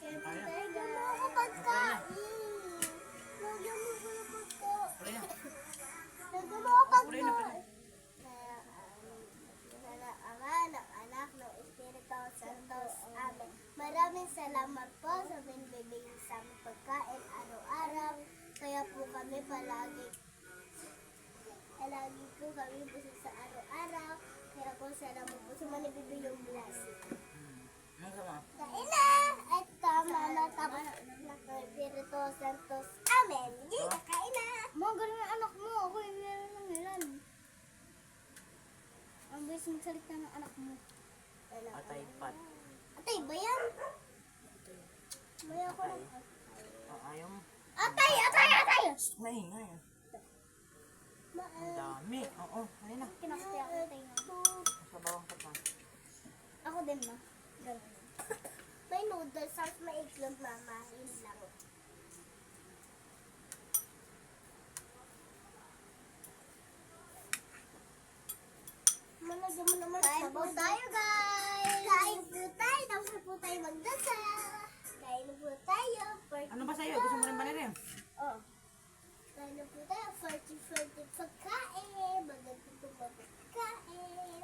Kaya po Kaya. tayo Lagyan mo guys. ako pagkain. Lagyan mo ako ng pagkain. Pare na. Lagyan mo ako Pare na, pare. pagkain. Kaya, sana Ama, ng Anak, ng Espiritu Santos. Amen. Maraming salamat po sa binibigay sa aming pagkain araw-araw. Kaya po kami palagi po kami busog sa araw-araw. Kaya po salamat po sa manibibigay yung blessing. Ano sama? Kain na! At tama na tapos ng Espiritu Santos. Amen. Yay, kain na! Mga ganun yung anak mo. Ako yung meron ng ilan. Ang bilis magsalita ng anak mo. Atay pat. Atay ba yan? May ako Atay. lang. Ayaw mo. Atay! Atay! Atay! Maingay. Ang dami. Oo, ayun na. Kinakati ako tayo. Sa bawang ka pa. Ako din ma. Ganun. May noodles sauce, may itlog, mama. Yun lang. Malagyan mo naman Kain sabaw. po tayo guys. Kain po tayo. Tapos na po tayo magdasal. Kain po tayo. Ano ba sa'yo? Gusto mo rin ba na rin? Oh. Kain na po tayo. 40 pagkain. Maganda po pagkain.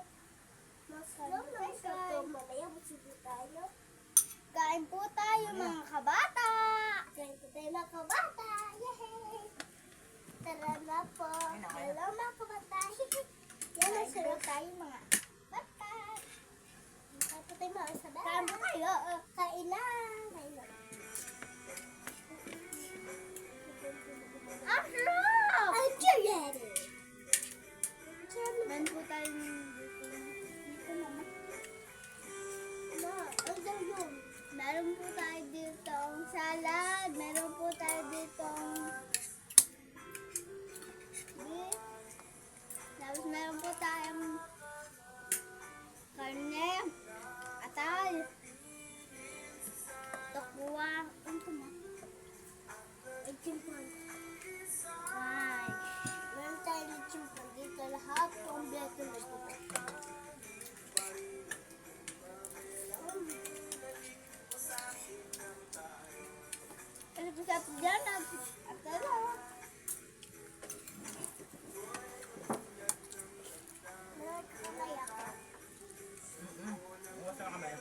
Masarap na masarap. Mamaya busog tayo. Kain po tayo mga kabata. Kain po tayo mga kabata. Yay! Tara na po. Ayun na, ayun na. Hello mga kabata. Yan, Kain po masarap. tayo mga bata. Kain po tayo mga sabay. Kain po tayo. Kain na. Kain na. Afro! I'm ready. Meron po tayo dito. Dito mama. Ma, ang daw yun. Meron po tayo dito salad. Meron po tayo dito beef. Tapos meron po tayong karne, atay, tokwa, ano to ma? Ay, chimpan. Ay, Meron tayo ng chimpan dito. Lahat kompleto na dito. ano po sa dyan? Atay na. Meron kamay ako. Bukas na kamay.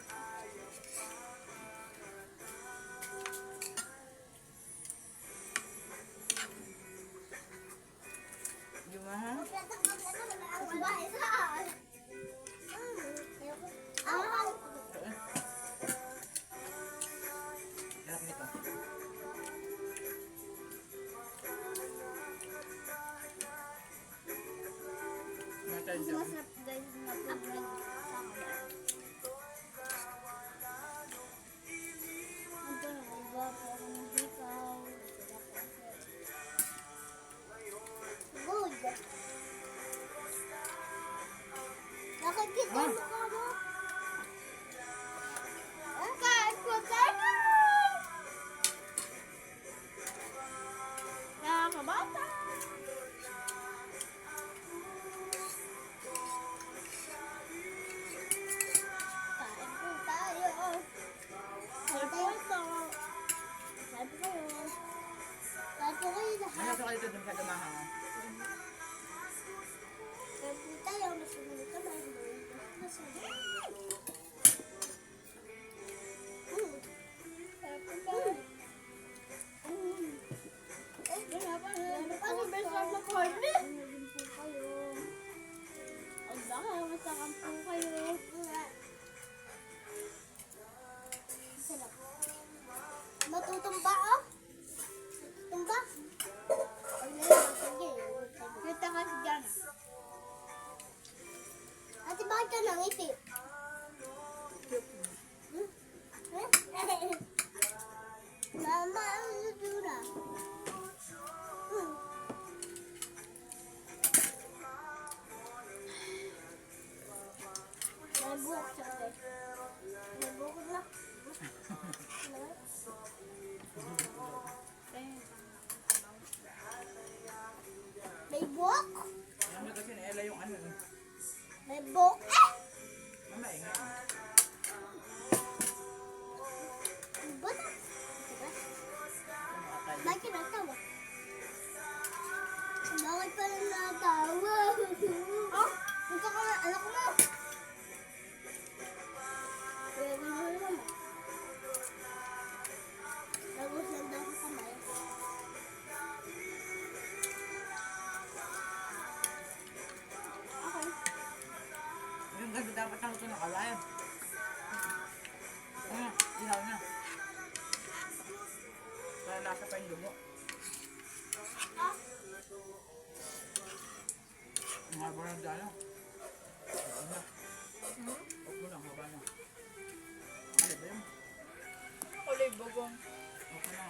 Yung ha? Kompleto na ang bahay saan? Ah, Sarap nito. Mga tayo Mas dyan. masarap guys na po nagsama. Ito na, iba po ako ng hikaw. good. Nakikita Ah. mo ka mo? Kain po tayo! Mga kabata! Kain po tayo! Kain po ito! Kain po kayo! Kain po kayo lahat. Ano ka dito dun sa gamahan? Kain po tayo. Masunod ka ba? Masunod. Kain po tayo! Ano ba sa mga corny? Ano po kayo? Ang baka masakam po kayo! Sarap. Matutumba oh. Tumba. Pag nalalaman dugo. Ah, Ang haba ng dano. Huwag na. Huwag mo lang, haba na. Alay ba yun? Kulay bugong. Okay na,